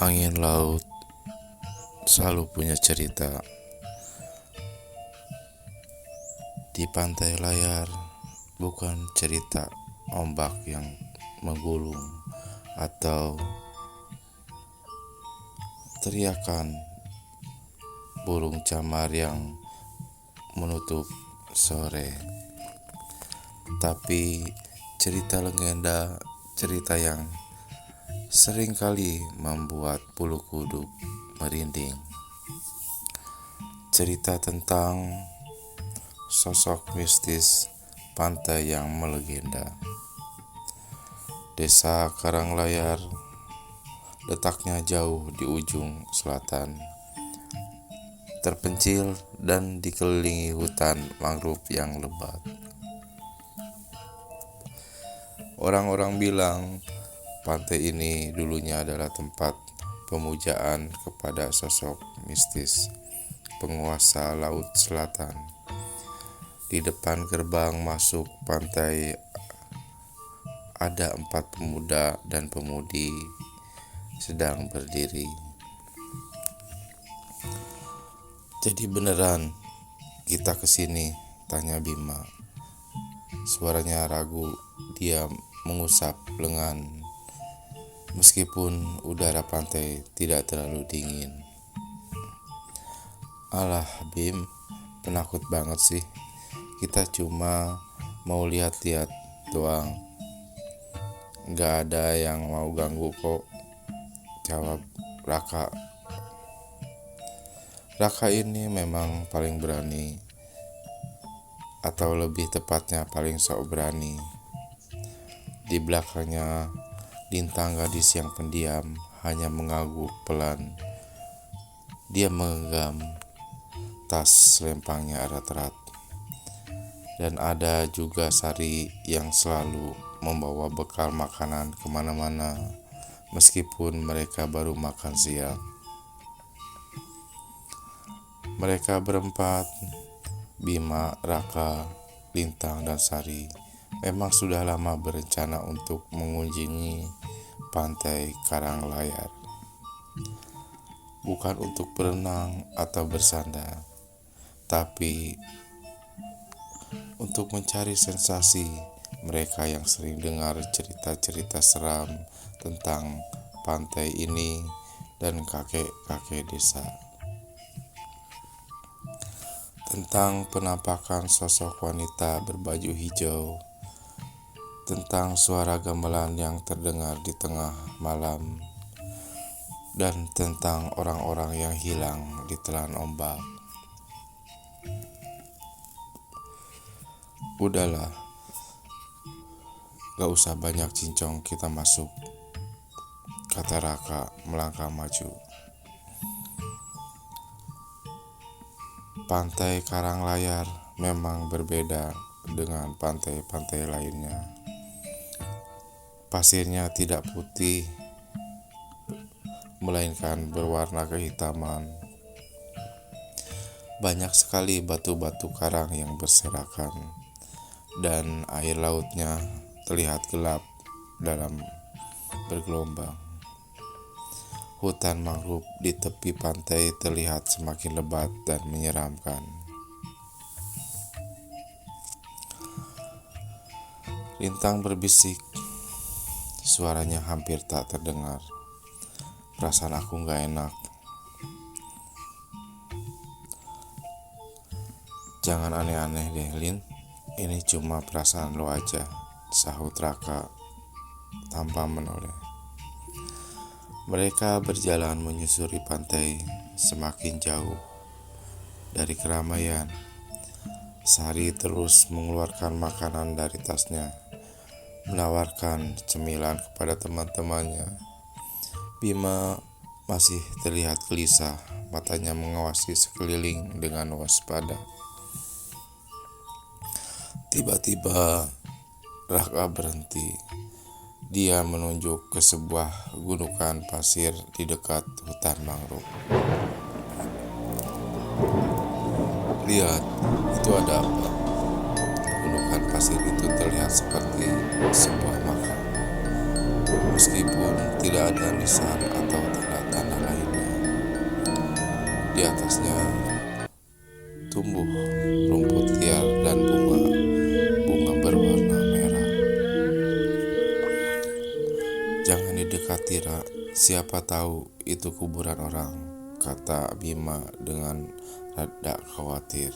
Angin laut selalu punya cerita. Di pantai layar bukan cerita ombak yang menggulung atau teriakan burung camar yang menutup sore, tapi cerita legenda, cerita yang seringkali membuat bulu kuduk merinding. Cerita tentang sosok mistis pantai yang melegenda. Desa Karanglayar letaknya jauh di ujung selatan, terpencil dan dikelilingi hutan mangrove yang lebat. Orang-orang bilang pantai ini dulunya adalah tempat pemujaan kepada sosok mistis penguasa laut selatan. Di depan gerbang masuk pantai ada 4 pemuda dan pemudi sedang berdiri. "Jadi beneran kita kesini?" tanya Bima. Suaranya ragu, dia mengusap lengan meskipun udara pantai tidak terlalu dingin. "Alah Bim, penakut banget sih. Kita cuma mau lihat-lihat doang. Gak ada yang mau ganggu kok," jawab Raka. Raka ini memang paling berani, atau lebih tepatnya paling sok berani. Di belakangnya Lintang, gadis yang pendiam, hanya mengangguk pelan. Dia menggenggam tas lempangnya erat-erat. Dan ada juga Sari yang selalu membawa bekal makanan kemana-mana, meskipun mereka baru makan siang. Mereka berempat, Bima, Raka, Lintang, dan Sari, memang sudah lama berencana untuk mengunjungi pantai Karanglayar. Bukan untuk berenang atau bersandar, tapi untuk mencari sensasi. Mereka yang sering dengar cerita-cerita seram tentang pantai ini dan kakek-kakek desa, tentang penampakan sosok wanita berbaju hijau, tentang suara gamelan yang terdengar di tengah malam, dan tentang orang-orang yang hilang ditelan ombak. "Udahlah, gak usah banyak cincong, kita masuk," kata Raka melangkah maju. Pantai Karanglayar memang berbeda dengan pantai-pantai lainnya. Pasirnya tidak putih, melainkan berwarna kehitaman. Banyak sekali batu-batu karang yang berserakan, dan air lautnya terlihat gelap dalam bergelombang. Hutan mangrove di tepi pantai terlihat semakin lebat dan menyeramkan. Lintang berbisik, suaranya hampir tak terdengar. "Perasaan aku gak enak." "Jangan aneh-aneh deh, Lin. Ini cuma perasaan lo aja," sahut Raka tanpa menoleh. Mereka berjalan menyusuri pantai semakin jauh dari keramaian. Sari terus mengeluarkan makanan dari tasnya, menawarkan cemilan kepada teman-temannya. Bima masih terlihat gelisah, matanya mengawasi sekeliling dengan waspada. Tiba-tiba Raka berhenti. Dia menunjuk ke sebuah gundukan pasir di dekat hutan mangrove. "Lihat, itu ada apa?" Gundukan pasir itu terlihat seperti sebuah makam, meskipun tidak ada nisan atau tanda-tanda. Raka Tira, siapa tahu itu kuburan orang, kata Bima dengan rada khawatir.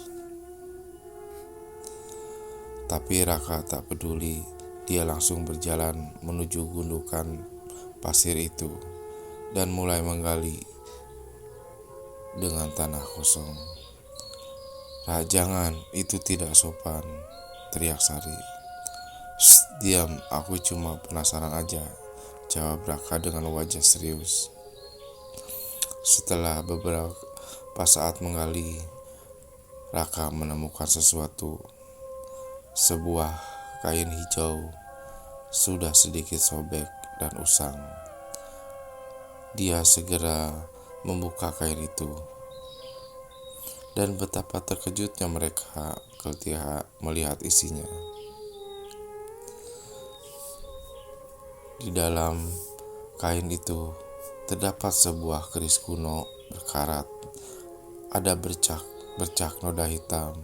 Tapi Raka tak peduli, dia langsung berjalan menuju gundukan pasir itu dan mulai menggali dengan tanah kosong. Jangan, itu tidak sopan, teriak Sari. Diam, aku cuma penasaran aja, jawab Raka dengan wajah serius. Setelah beberapa saat menggali, Raka menemukan sesuatu. Sebuah kain hijau sudah sedikit sobek dan usang. Dia segera membuka kain itu. Dan betapa terkejutnya mereka ketika melihat isinya. Di dalam kain itu terdapat sebuah keris kuno berkarat. Ada bercak noda hitam.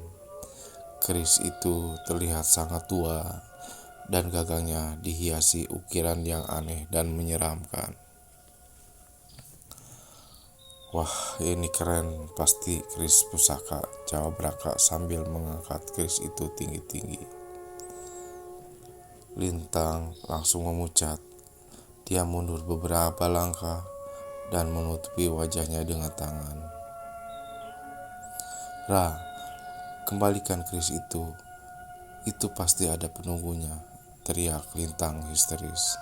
Keris itu terlihat sangat tua dan gagangnya dihiasi ukiran yang aneh dan menyeramkan. Wah, ini keren, pasti keris pusaka, jawab Raka sambil mengangkat keris itu tinggi-tinggi. Lintang langsung memucat. Dia mundur beberapa langkah dan menutupi wajahnya dengan tangan. Ra, kembalikan keris itu. Itu pasti ada penunggunya, teriak Lintang histeris.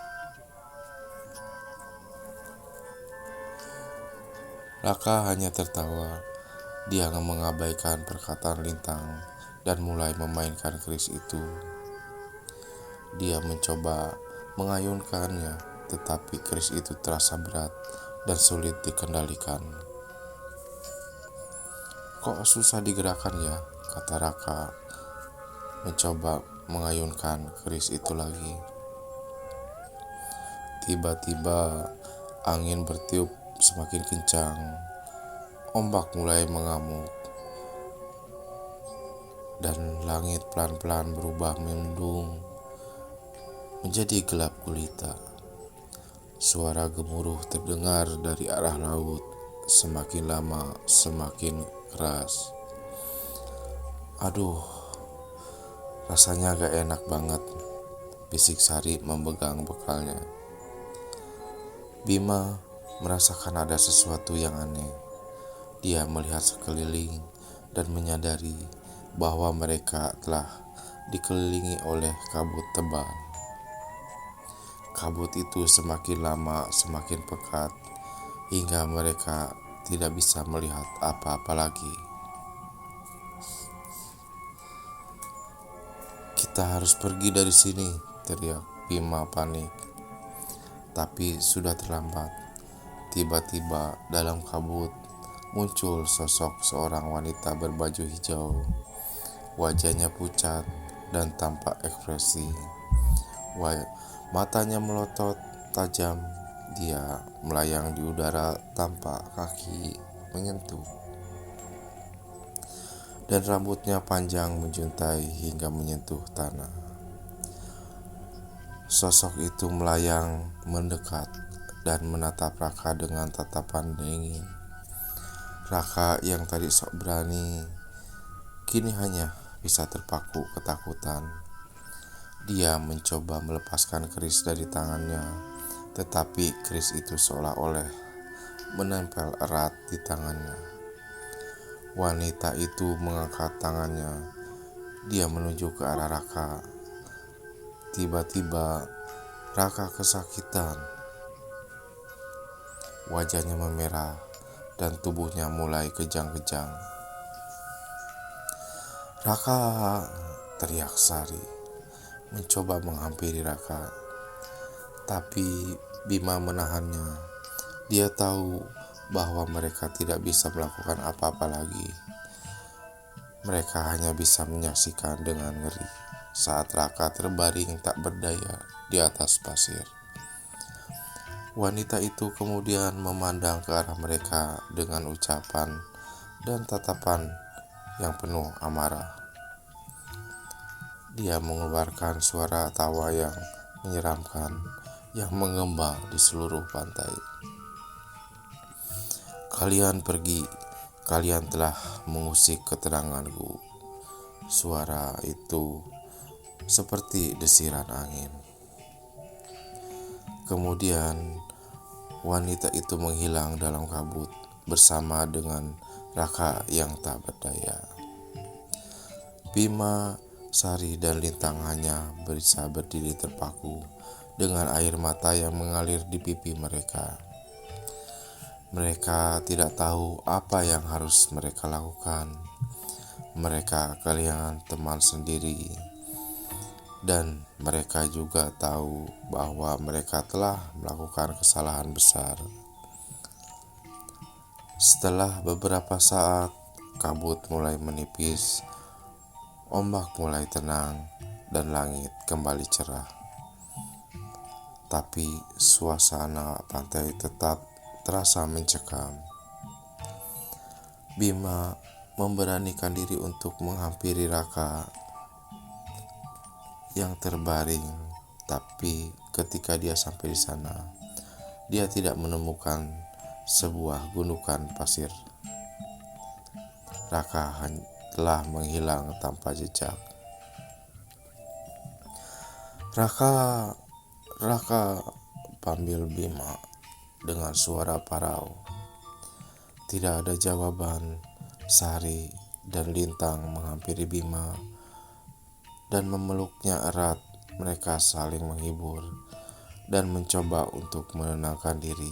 Raka hanya tertawa. Dia mengabaikan perkataan Lintang dan mulai memainkan keris itu. Dia mencoba mengayunkannya, tetapi keris itu terasa berat dan sulit dikendalikan. Kok susah digerakkan ya, kata Raka, mencoba mengayunkan keris itu lagi. Tiba-tiba angin bertiup semakin kencang. Ombak mulai mengamuk dan langit pelan-pelan berubah mendung menjadi gelap gulita. Suara gemuruh terdengar dari arah laut, semakin lama semakin keras. Aduh, rasanya gak enak banget, bisik Sari memegang bekalnya. Bima merasakan ada sesuatu yang aneh. Dia melihat sekeliling dan menyadari bahwa mereka telah dikelilingi oleh kabut tebal. Kabut itu semakin lama semakin pekat hingga mereka tidak bisa melihat apa-apa lagi. Kita harus pergi dari sini, teriak Bima panik. Tapi sudah terlambat. Tiba-tiba dalam kabut muncul sosok seorang wanita berbaju hijau. Wajahnya pucat dan tampak ekspresi. Matanya melotot tajam. Dia melayang di udara tanpa kaki menyentuh. Dan rambutnya panjang menjuntai hingga menyentuh tanah. Sosok itu melayang mendekat dan menatap Raka dengan tatapan dingin. Raka yang tadi sok berani, kini hanya bisa terpaku ketakutan. Dia mencoba melepaskan keris dari tangannya, tetapi keris itu seolah-olah menempel erat di tangannya. Wanita itu mengangkat tangannya. Dia menuju ke arah Raka. Tiba-tiba Raka kesakitan. Wajahnya memerah dan tubuhnya mulai kejang-kejang. Raka, teriak Sari, mencoba menghampiri Raka. Tapi Bima menahannya. Dia tahu bahwa mereka tidak bisa melakukan apa-apa lagi. Mereka hanya bisa menyaksikan dengan ngeri saat Raka terbaring tak berdaya di atas pasir. Wanita itu kemudian memandang ke arah mereka dengan ucapan dan tatapan yang penuh amarah. Dia mengeluarkan suara tawa yang menyeramkan yang mengembang di seluruh pantai. Kalian pergi, kalian telah mengusik ketenanganku. Suara itu seperti desiran angin. Kemudian wanita itu menghilang dalam kabut bersama dengan Raka yang tak berdaya. Bima, Sari, dan Lintang hanya bisa berdiri terpaku dengan air mata yang mengalir di pipi mereka. Mereka tidak tahu apa yang harus mereka lakukan. Mereka kehilangan teman sendiri, dan mereka juga tahu bahwa mereka telah melakukan kesalahan besar. Setelah beberapa saat, kabut mulai menipis, ombak mulai tenang, dan langit kembali cerah. Tapi suasana pantai tetap terasa mencekam. Bima memberanikan diri untuk menghampiri Raka yang terbaring, tapi ketika dia sampai di sana, dia tidak menemukan sebuah gundukan pasir. Raka telah menghilang tanpa jejak. Raka, panggil Bima dengan suara parau. Tidak ada jawaban. Sari dan Lintang menghampiri Bima dan memeluknya erat. Mereka saling menghibur dan mencoba untuk menenangkan diri.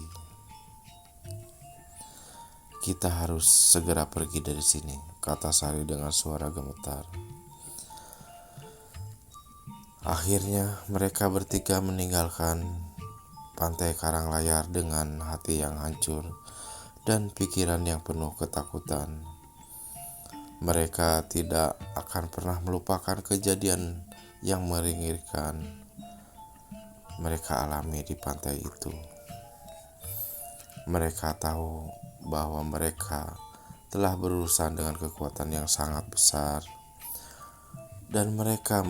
Kita harus segera pergi dari sini, kata Sari dengan suara gemetar. Akhirnya mereka bertiga meninggalkan pantai Karanglayar dengan hati yang hancur dan pikiran yang penuh ketakutan. Mereka tidak akan pernah melupakan kejadian yang meringirkan mereka alami di pantai itu. Mereka tahu bahwa mereka telah berurusan dengan kekuatan yang sangat besar, dan mereka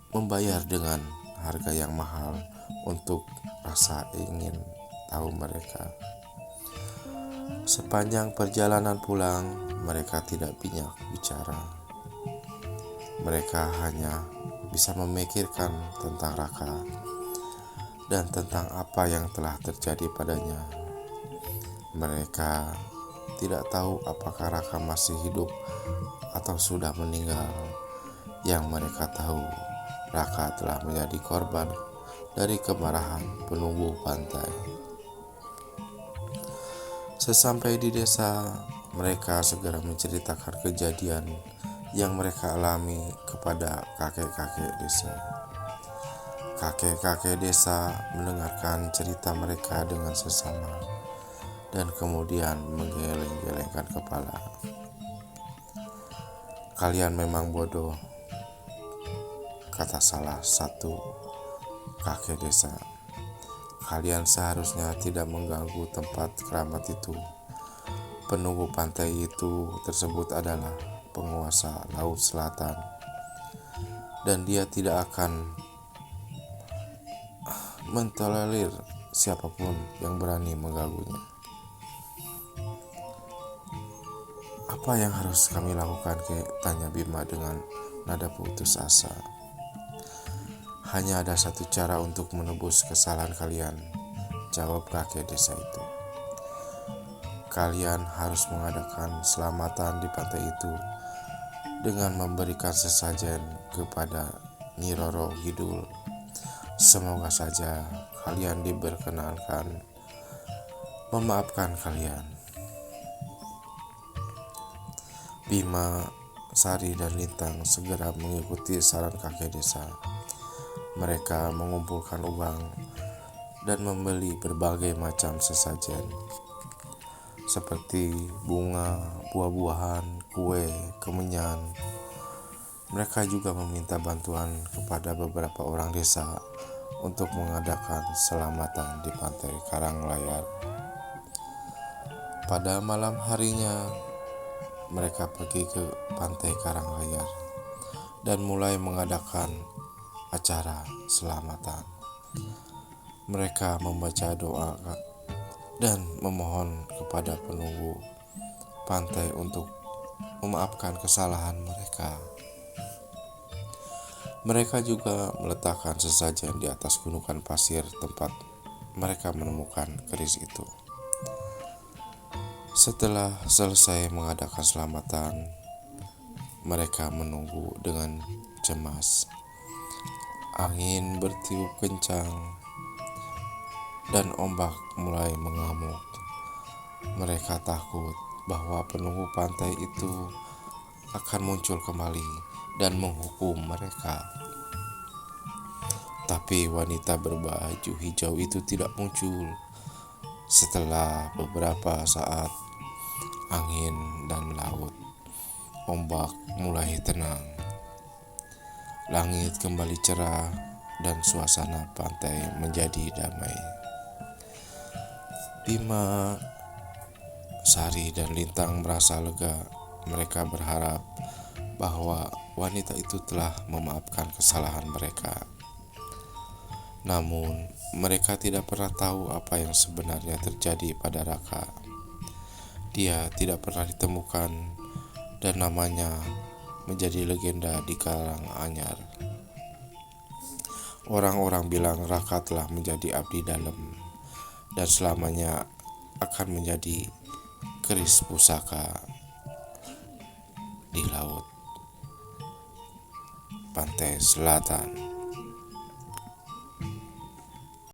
membayar dengan harga yang mahal untuk rasa ingin tahu mereka. Sepanjang perjalanan pulang, mereka tidak banyak bicara. Mereka hanya bisa memikirkan tentang Raka dan tentang apa yang telah terjadi padanya. Mereka tidak tahu apakah Raka masih hidup atau sudah meninggal. Yang mereka tahu, Raka telah menjadi korban dari kemarahan penunggu pantai. Sesampai di desa, mereka segera menceritakan kejadian yang mereka alami kepada kakek-kakek desa. Kakek-kakek desa mendengarkan cerita mereka dengan sesama dan kemudian menggeleng-gelengkan kepala. Kalian memang bodoh, kata salah satu kakek desa. Kalian seharusnya tidak mengganggu tempat keramat itu. Penunggu pantai itu tersebut adalah penguasa Laut Selatan, dan dia tidak akan mentolerir siapapun yang berani mengganggunya. Apa yang harus kami lakukan, Kek? Tanya Bima dengan nada putus asa. Hanya ada satu cara untuk menebus kesalahan kalian, jawab kakek desa itu. Kalian harus mengadakan selamatan di pantai itu dengan memberikan sesajen kepada Nyi Roro Kidul. Semoga saja kalian diperkenankan memaafkan kalian. Bima, Sari, dan Lintang segera mengikuti saran kakek desa. Mereka mengumpulkan uang dan membeli berbagai macam sesajen seperti bunga, buah-buahan, kue, kemenyan. Mereka juga meminta bantuan kepada beberapa orang desa untuk mengadakan selamatan di pantai Karanglayar. Pada malam harinya, mereka pergi ke pantai Karanglayar dan mulai mengadakan acara selamatan. Mereka membaca doa dan memohon kepada penunggu pantai untuk memaafkan kesalahan mereka. Mereka juga meletakkan sesajen di atas gunungan pasir tempat mereka menemukan keris itu. Setelah selesai mengadakan selamatan, mereka menunggu dengan cemas. Angin bertiup kencang dan ombak mulai mengamuk. Mereka takut bahwa penunggu pantai itu akan muncul kembali dan menghukum mereka. Tapi wanita berbaju hijau itu tidak muncul. Setelah beberapa saat, angin dan laut, ombak mulai tenang. Langit kembali cerah dan suasana pantai menjadi damai. Bima, Sari, dan Lintang merasa lega. Mereka berharap bahwa wanita itu telah memaafkan kesalahan mereka. Namun, mereka tidak pernah tahu apa yang sebenarnya terjadi pada Raka. Dia tidak pernah ditemukan dan namanya menjadi legenda di Karanganyar. Orang-orang bilang Raka telah menjadi abdi dalam dan selamanya akan menjadi keris pusaka di laut pantai selatan.